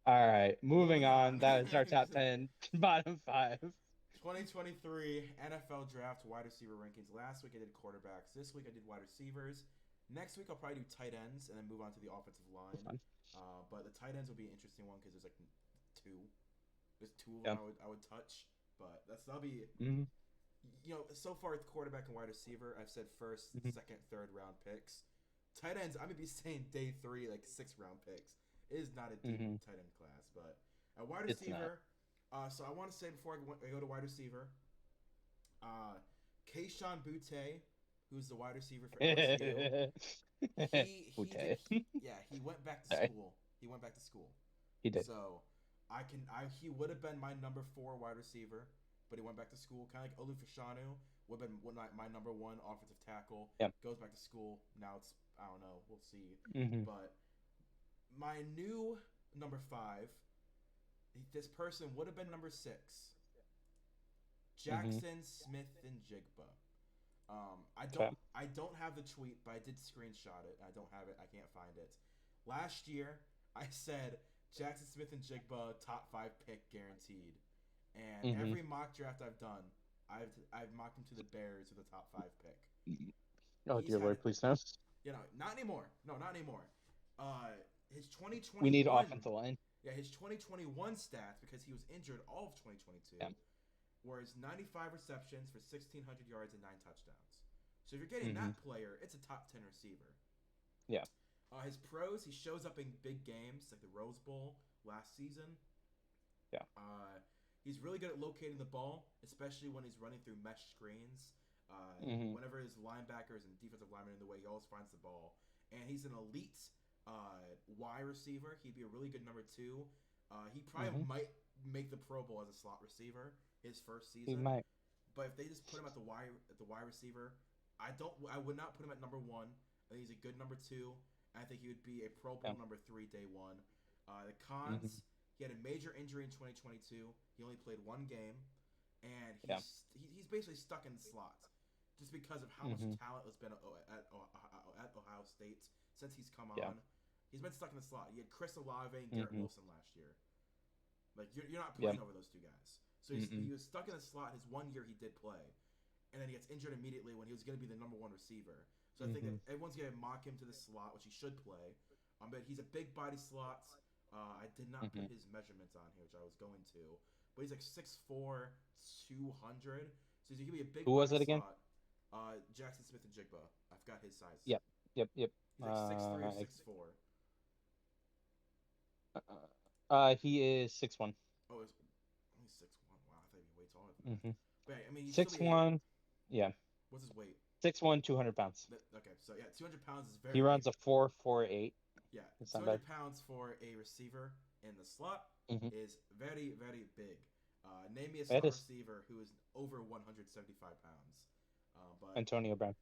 All right, moving Moving on. on. That is our top 10, bottom five. 2023 NFL Draft wide receiver rankings. Last week I did quarterbacks. This week I did wide receivers. Next week I'll probably do tight ends and then move on to the offensive That's line. fun. But the tight ends will be an interesting one because there's like two. There's two of them Yeah. I would touch. But that'll be hmm so far with quarterback and wide receiver, I've said first, hmm second, third round picks. Tight ends, I'm gonna be saying day three, like 6th round picks. It is not a deep hmm tight end class, but a wide It's not. receiver. So I want to say before I go to wide receiver, uh, Kayshawn Butte, who's the wide receiver for LSU. He's a Boutte. yeah. He went back to Sorry, school. He went back to school. he did. So I he would have been my number four wide receiver, but he went back to school. Kind of like Olu Fashanu would have been my number one offensive tackle. Yeah. Goes back to school. Now it's I don't know. We'll see. hmm But my new number five, this person would have been number six. hmm Jackson Smith and Jigba. I don't Okay. I don't have the tweet, but I did screenshot it. I don't have it. I can't find it. Last year, I said Jackson Smith and Jigba top five pick guaranteed, and hmm every mock draft I've done, I've mocked him to the Bears with a top five pick. Oh He's dear had Lord, please no. not anymore. No, not anymore. Uh, his We need 2021, offensive line. yeah, his 2021 stats because he was injured all of Yeah. 2022 whereas 95 receptions for 1,600 yards and 9 touchdowns. So if you're getting hmm that player, it's a top 10 receiver. Yeah. His pros, he shows up in big games like the Rose Bowl last season. Yeah. Uh, he's really good at locating the ball, especially when he's running through mesh screens. hmm Whenever his linebackers and defensive linemen in the way, he always finds the ball. And he's an elite Y receiver. He'd be a really good number two. He probably hmm might make the Pro Bowl as a slot receiver his first He season. might. But if they just put him at the wide receiver, I would not put him at number one. I think he's a good number two. I think he would be a Pro Bowl Yeah. number three day one. The hmm cons, he had a major injury in 2022. He only played one game, and Yeah. he's basically stuck in the slot, just because of how much hmm talent has been at Ohio State since he's come Yeah. on. He's been stuck in the slot. He had Chris Olave and Garrett hmm Wilson last year. Like you're not Yeah. playing over those two guys. So hmm he was stuck in the slot. His 1 year he did play, and then he gets injured immediately when he was going to be the number one receiver. So I think that hmm everyone's going to mock him to the slot, which he should play. But he's a big body slot. I did not put hmm his measurements on here, which I was going to. But he's like 6'4", 200. So he could be a big Who was body it again? slot. Jackson Smith and Jigba. I've got his size. Yep. Yep. Yep. He's like 6'3" or 6'4". He is 6'1". Oh, he's only 6'1". Wow, I thought he'd be way taller than that. Mm-hmm. But yeah, I mean, he'd still Six be a. one. Yeah. What's his weight? 6'1", 200 pounds. Okay, so yeah, 200 pounds is He very runs big. a 4.48. Yeah, It's two not hundred bad. pounds for a receiver in the slot Mm-hmm. is very, very big. Name me a It slot is receiver who is over 175 pounds. But Antonio Brown.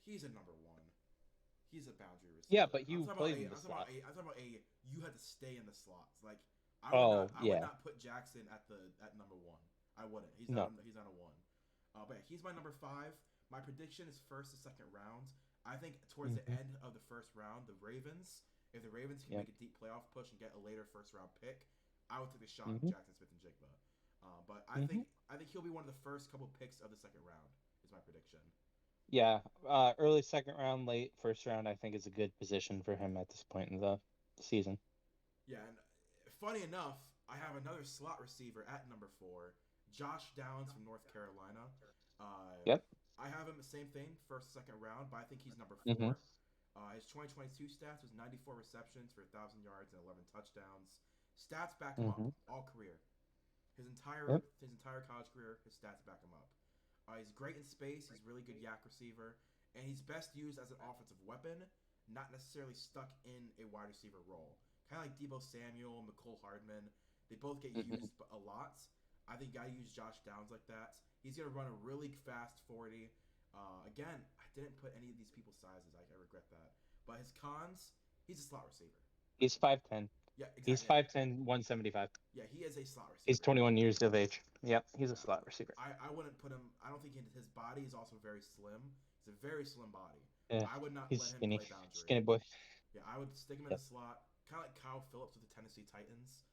he's a number one. He's a boundary Yeah, receiver. but he played in the slot. I'm talking about a. You had to stay in the slots. Like Oh I would yeah. not put Jackson at number one. I wouldn't. No. He's not a one. But yeah, he's my number five. My prediction is first to second round. I think towards the Mm-hmm. end of the first round, the Ravens, if the Ravens can Yeah. make a deep playoff push and get a later first round pick, I would take a shot on Mm-hmm. Jackson Smith and Jigba. But Mm-hmm. I think he'll be one of the first couple picks of the second round. Is my prediction. Yeah. Early second round, late first round. I think is a good position for him at this point in the season. Yeah, and funny enough, I have another slot receiver at number four, Josh Downs from North Carolina. Uh, Yep. I have him the same thing, first, second round, but I think he's number Mm-hmm. four. His 2022 stats was 94 receptions for 1,000 yards and 11 touchdowns. Stats back him up Mm-hmm. all career. Yep. His entire college career, his stats back him up. He's great in space. He's a really good yak receiver, and he's best used as an offensive weapon, not necessarily stuck in a wide receiver role. Kind of like Debo Samuel, McCole Hardman. They both get Mm-hmm. used a lot. I think I use Josh Downs like that. He's gonna run a really fast 40. Again, I didn't put any of these people's sizes. I regret that. But his cons, he's a slot receiver. He's 5'10". Yeah, He's exactly. 5'10", 175. Yeah, he is a slot He's receiver. 21 years of age. Yep. He's a Yeah, slot receiver. I wouldn't put him. I don't think his body is also very slim. He's a very slim body. Yeah. I would not He's let him skinny. play boundary. Skinny boy. Yeah, I would stick him in the Yep. slot. kind of like Kyle Phillips with the Tennessee Titans.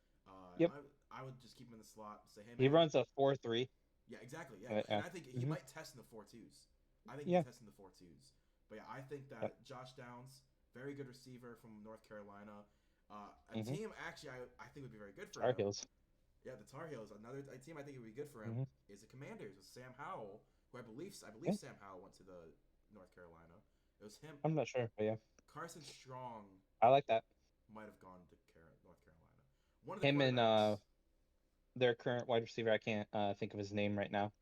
Yep. I would just keep him in the slot. Say, hey He man, runs a 4-3. yeah, exactly, yeah, and I think he Hmm. might test in the 4-2s. I think he Yeah. can test in the 4-2s. But yeah, I think Yep. that Josh Downs, very good receiver from North Carolina. A Hmm. team actually I think would be very good for Tar him. Heels. Yeah, the Tar Heels. Another a team I think would be good for him Hmm. is the Commanders with Sam Howell, who I believe Yeah. Sam Howell went to the North Carolina. It was him. I'm not sure, but yeah, Carson Strong I like that. might have gone to North Carolina. One of the Him and quarterbacks, their current wide receiver. I can't think of his name right now.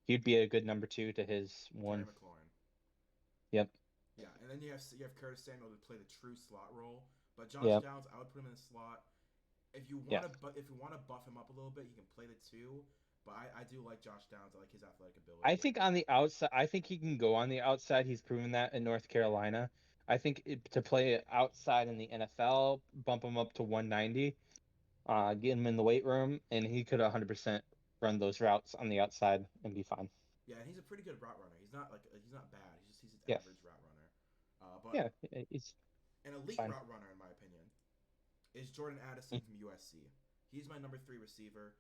He'd be a good number two to his Terry one. McLaurin. Yep. Yeah, and then you have Curtis Samuel to play the true slot role. But Josh Yep. Downs, I would put him in the slot. If you Yeah. want to, if you want to buff him up a little bit, he can play the two. But I do like Josh Downs. I like his athletic I ability. think on the outside, I think he can go on the outside. He's proven that in North Carolina. I think to play it outside in the NFL, bump him up to 190, get him in the weight room, and he could 100% run those routes on the outside and be fine. Yeah, and he's a pretty good route runner. He's not bad. He's an Yeah. average route runner. But Yeah. He's an elite fine. route runner, in my opinion, is Jordan Addison Mm-hmm. from USC. He's my number 3 receiver.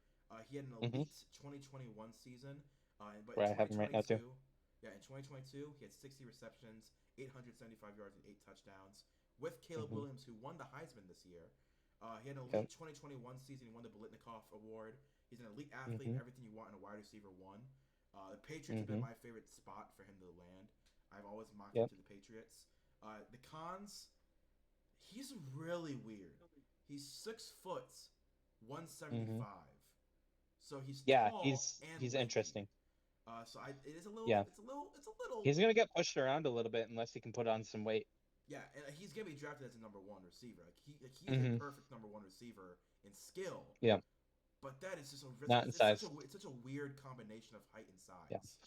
He had an Mm-hmm. elite 2021 season, but in Where I have him right now too. 2022, yeah, in 2022 he had 60 receptions, 875 yards, and 8 touchdowns with Caleb Mm-hmm. Williams, who won the Heisman this year. He had an Yep. elite 2021 season. He won the Biletnikoff Award. He's an elite athlete, Mm-hmm. everything you want in a wide receiver one. The Patriots have been Mm-hmm. my favorite spot for him to land. I've always mocked him Yep. to the Patriots. The cons, he's really weird. He's 6 foot, 175. Mm-hmm. So he's Yeah. tall He's and he's lanky. interesting. So it is a little. Yeah. It's a little. He's gonna get pushed around a little bit unless he can put on some weight. Yeah, and he's gonna be drafted as a number 1 receiver. He's a Mm-hmm. perfect number 1 receiver in skill. Yeah. But that is just Not in size. it's such a weird combination of height and Yeah. size.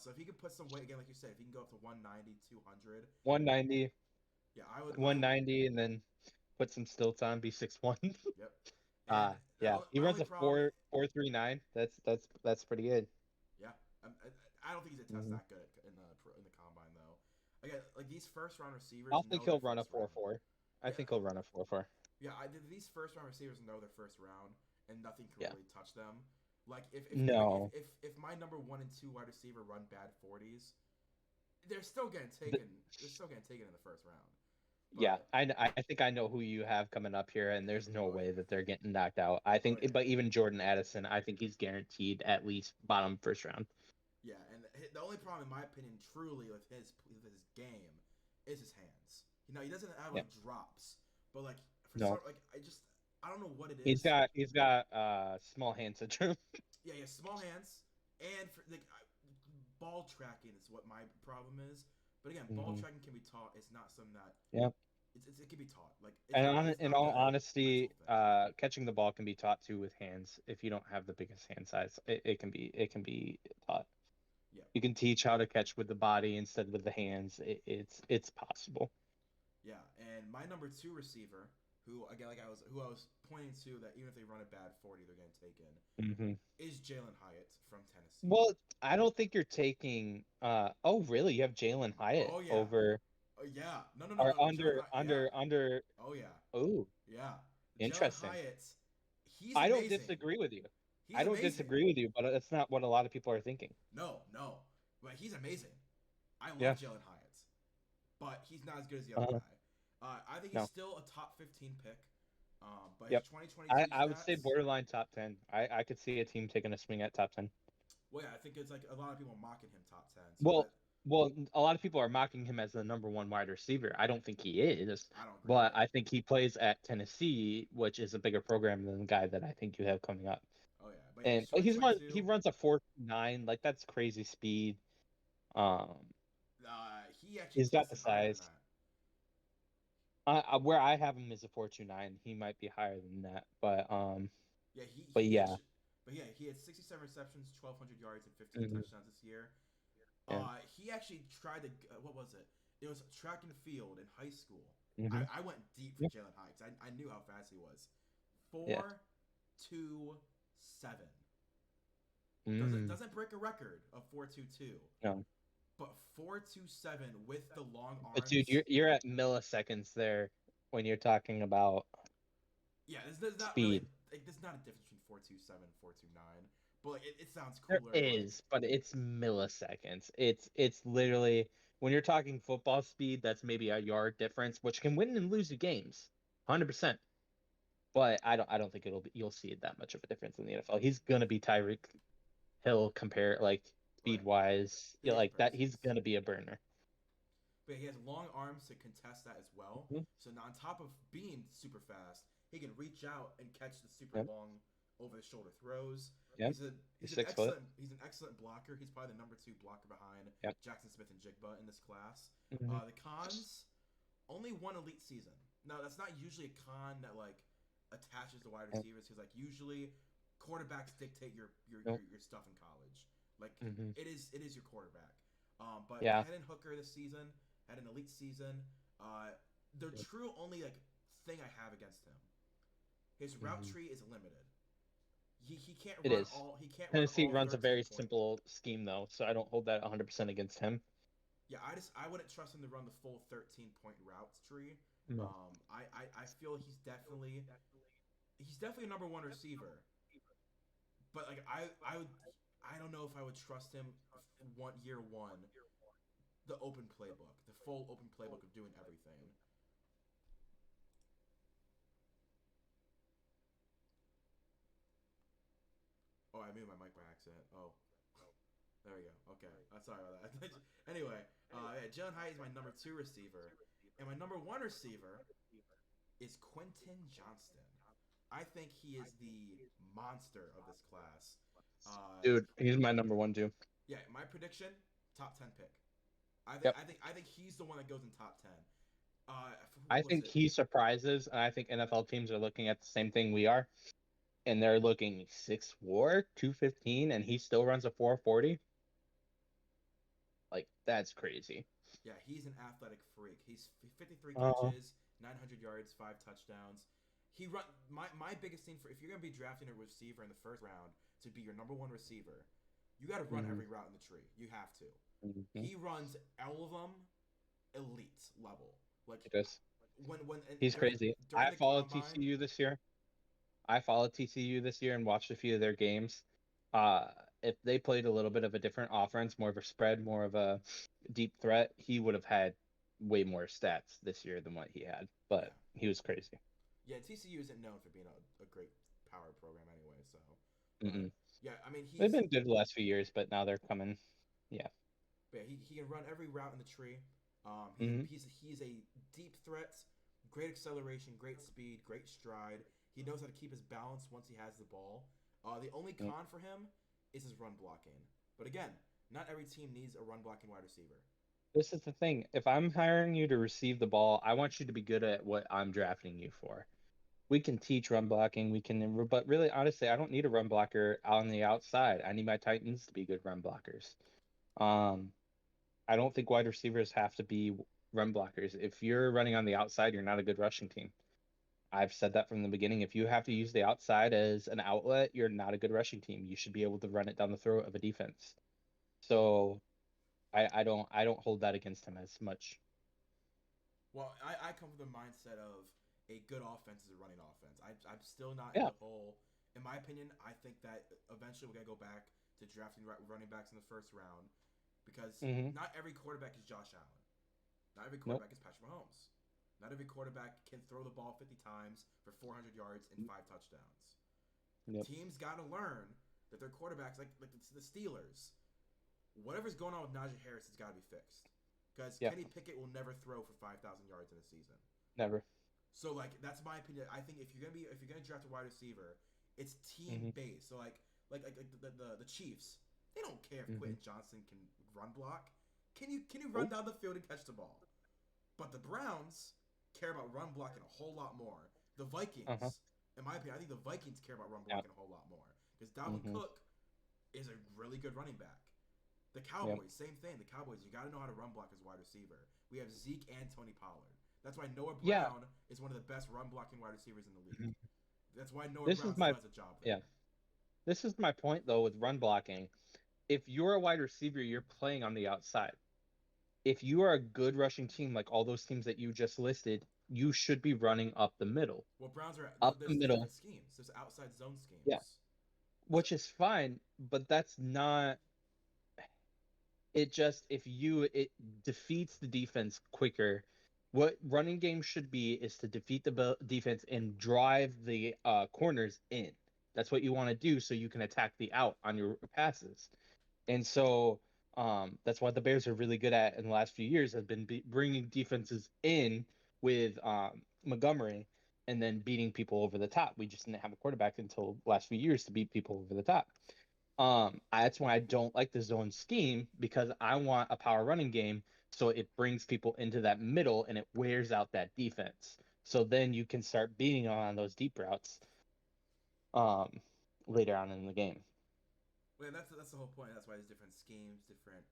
So if he can put some weight again, like you said, if he can go up to 190, 200, 190, yeah, I would. 190, and then put some stilts on, be 6'1". Yep. And Yeah. He my runs only a problem, 4.39. That's pretty good. yeah, I don't think he's a test Mm-hmm. that good in the combine though. Again, like these first round receivers I know think their he'll run a first round. 4.4. I Yeah, think he'll run a 4.4. yeah. These first round receivers know their first round, and nothing can Yeah. really touch them. Like No. if my number 1 and 2 wide receiver run bad 40s, they're still getting taken. They're still getting taken in the first round. Yeah, But I think I know who you have coming up here, and there's no oh way yeah, that they're getting knocked out. I think, yeah. but even Jordan Addison, I think he's guaranteed at least bottom first round. Yeah, and the only problem, in my opinion, truly with his game, is his hands. He doesn't have Yeah. like drops, but like for No. some I don't know what it is. He's got small hand syndrome. Yeah, he has small hands, and for ball tracking is what my problem is. But again, ball Mhm. tracking can be taught. It's not something that Yeah. it can be taught. Like And in all honesty, mental thing. catching the ball can be taught too with hands. If you don't have the biggest hand size, it can be taught. Yeah, You can teach how to catch with the body instead with the hands. It's possible. yeah. And my number 2 receiver, who again, like I was pointing to, that even if they run a bad 40, they're getting taken, Hmm. is Jalen Hyatt from Tennessee. Well, I don't think you're taking. Oh, really? You have Jalen Hyatt Oh yeah. over Yeah. No. or Jalen Hyatt. Yeah. under. Oh yeah. Oh, Yeah. Jalen interesting. Hyatt. He's I don't amazing. disagree with you. He's I don't amazing. disagree with you, but that's not what a lot of people are thinking. No. But he's amazing. I love Yeah. Jalen Hyatt. But he's not as good as the other guy. I think he's No. still a top 15 pick. But Yep. his 2022 I would say stats- borderline top 10. I could see a team taking a swing at top 10. Well, yeah, I think it's like a lot of people mocking him top 10. Well, a lot of people are mocking him as the number one wide receiver. I don't think he is, I don't agree but with that. I think he plays at Tennessee, which is a bigger program than the guy that I think you have coming up. Oh yeah, but And yeah, he runs a 4.9, like that's crazy speed. he actually He's got the tested higher than size. that. Where I have him is a 4.29. He might be higher than that, but Yeah, but yeah. He had 67 receptions, 1,200 yards, and 15 Mhm. touchdowns this year. Yeah. He actually tried to what was it? It was track and field in high school. Mhm. I went deep for Yep. Jalen Hyatt because I knew how fast he was. Yeah. 4.27 Mm. doesn't break a record of 4.22. No. But 4.27 with the long arms. But dude, you're at milliseconds there when you're talking about Yeah, there's not really speed. like there's not a difference between 4.27 and 4.29, but like it sounds There cooler. Like is, but it's milliseconds. It's literally when you're talking football speed, that's maybe a yard difference, which can win and lose you games, 100%. But I don't think you'll see it that much of a difference in the NFL. He's gonna be Tyreek Hill compare like speed right, wise, big in like that. He's comparisons. gonna be a burner. But he has long arms to contest that as well. Mhm. So now on top of being super fast, he can reach out and catch the super Yep, long over the shoulder throws. yep. He's 6 foot. He's an excellent blocker. He's probably the number 2 blocker behind Yep. Jackson Smith and Jigba in this class. Hmm. The cons, only one elite season. Now that's not usually a con that like attaches to wide Yep. receivers because like usually quarterbacks dictate Nope. your stuff in college. Like Hmm. it is your quarterback. But Yeah. Hendon Hooker this season had an elite season. The Yep. true only like thing I have against him, his route Hmm. tree is limited. It is. He can't run Tennessee all runs a 13 very point. simple scheme though, so I don't hold that 100% against him. Yeah, I wouldn't trust him to run the full 13-point routes tree. No. I feel he's definitely a number one receiver, but like I don't know if I would trust him year one the open playbook, the full open playbook of doing everything. Oh, I muted my mic by accident. Oh, there we go. Okay, sorry about that. Anyway, yeah, Jalen Hyatt is my number 2 receiver, and my number 1 receiver is Quentin Johnston. I think he is the monster of this class. Uh, Dude, he's my number one too. yeah, my prediction: top 10 pick. Yep. I think he's the one that goes in top 10. I Who was think it? he surprises, and I think NFL teams are looking at the same thing we are, and they're looking 6'4", 215, and he still runs a 440. Like that's crazy. Yeah, he's an athletic freak. He's 53 Uh, catches, 900 yards, 5 touchdowns. He run my biggest thing for if you're gonna be drafting a receiver in the first round to be your number 1 receiver, you got to run mhm, every route in the tree. You have to. mhm. He runs all of them elite level. Like It is. when He's crazy. during I the followed combine, TCU this year. I followed TCU this year and watched a few of their games. Uh, if they played a little bit of a different offense, more of a spread, more of a deep threat, he would have had way more stats this year than what he had. yeah, But he was crazy. yeah. TCU isn't known for being a great power program anyway. So, but Mm-mm. yeah, I mean They've been good the last few years, but now they're coming. Yeah. he can run every route in the tree. Hmm. He's a deep threat, great acceleration, great speed, great stride. He knows how to keep his balance once he has the ball. The only con for him is his run blocking. But again, not every team needs a run blocking wide receiver. This is the thing. If I'm hiring you to receive the ball, I want you to be good at what I'm drafting you for. We can teach run blocking. We can, but really, honestly, I don't need a run blocker on the outside. I need my Titans to be good run blockers. Um, I don't think wide receivers have to be run blockers. If you're running on the outside, you're not a good rushing team. I've said that from the beginning. If you have to use the outside as an outlet, you're not a good rushing team. You should be able to run it down the throat of a defense. So I don't hold that against him as much. Well, I come from the mindset of a good offense is a running offense. I'm still not in Yeah. the whole. In my opinion, I think that eventually we're gonna go back to drafting running backs in the first round because Hmm. not every quarterback is Josh Allen. Not every Nope. quarterback is Patrick Mahomes. Not every quarterback can throw the ball 50 times for 400 yards and 5 touchdowns. Yep. Teams got to learn that their quarterbacks, like the Steelers, whatever's going on with Najee Harris has got to be fixed. Because Yep. Kenny Pickett will never throw for 5,000 yards in a season. Never. So like that's my opinion. I think if you're gonna draft a wide receiver, it's team Hmm. based. So like the Chiefs, they don't care if Hmm. Quentin Johnson can run block. Can you run Nope. down the field and catch the ball? But the Browns care about run blocking a whole lot more. The Uh-huh. Vikings, in my opinion, I think the Vikings care about run Yep. blocking a whole lot more because Dalvin Hmm. Cook is a really good running back. The Yep. Cowboys, same thing. The Cowboys, you got to know how to run block as wide receiver. We have Zeke and Tony Pollard. That's why Noah Yeah. Brown is one of the best run blocking wide receivers in the league. Mhm. That's why Noah This Brown is still my has a job yeah. there. This is my point though with run blocking. If you're a wide receiver, you're playing on the outside. If you are a good rushing team, like all those teams that you just listed, you should be running up the middle. Well, Browns are Up the there's middle, different schemes. There's outside zone yeah, schemes. which is fine, but that's not it just if you it defeats the defense quicker. What running game should be is to defeat the defense and drive the corners in. That's what you want to do so you can attack the out on your passes. And so that's why the Bears are really good at in the last few years have been bringing defenses in with Montgomery and then beating people over the top. We just didn't have a quarterback until the last few years to beat people over the top. That's why I don't like the zone scheme because I want a power running game so it brings people into that middle and it wears out that defense. So then you can start beating on those deep routes um, later on in the game. Well, that's the whole point. That's why there's different schemes, different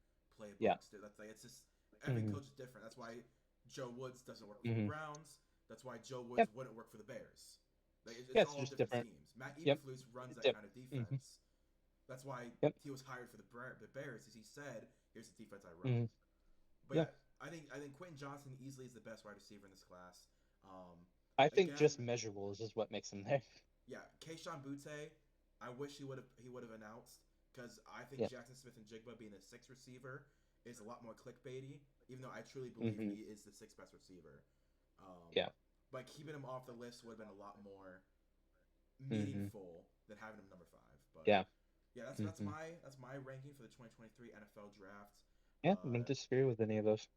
Yeah. playbooks. That's like it's just every Mm-hmm. coach is different. That's why Joe Woods doesn't work for the Mm-hmm. Browns. That's why Joe Woods Yep. wouldn't work for the Bears. Like Yeah, it's it's all just different different. schemes. Matt Yep. Eberflus runs It's that different. kind of Mm-hmm. defense. That's why Yep. he was hired for the Bears, as he said, "Here's the defense I run." Mm-hmm. But Yeah. yeah, I think Quentin Johnson easily is the best wide receiver in this class. Um, I think Again, just measurables is what makes him there. yeah, Keishon Butte, I wish he would have announced because I think Yeah. Jackson Smith and Jigba being a sixth receiver is a lot more clickbaity. Even though I truly believe Mm-hmm. he is the sixth best receiver, um, Yeah. but keeping him off the list would have been a lot more Mm-hmm. meaningful than having him number five. But Yeah. yeah, that's Mm-hmm. my ranking for the 2023 NFL Draft. Yeah. I don't Uh, disagree with any of those.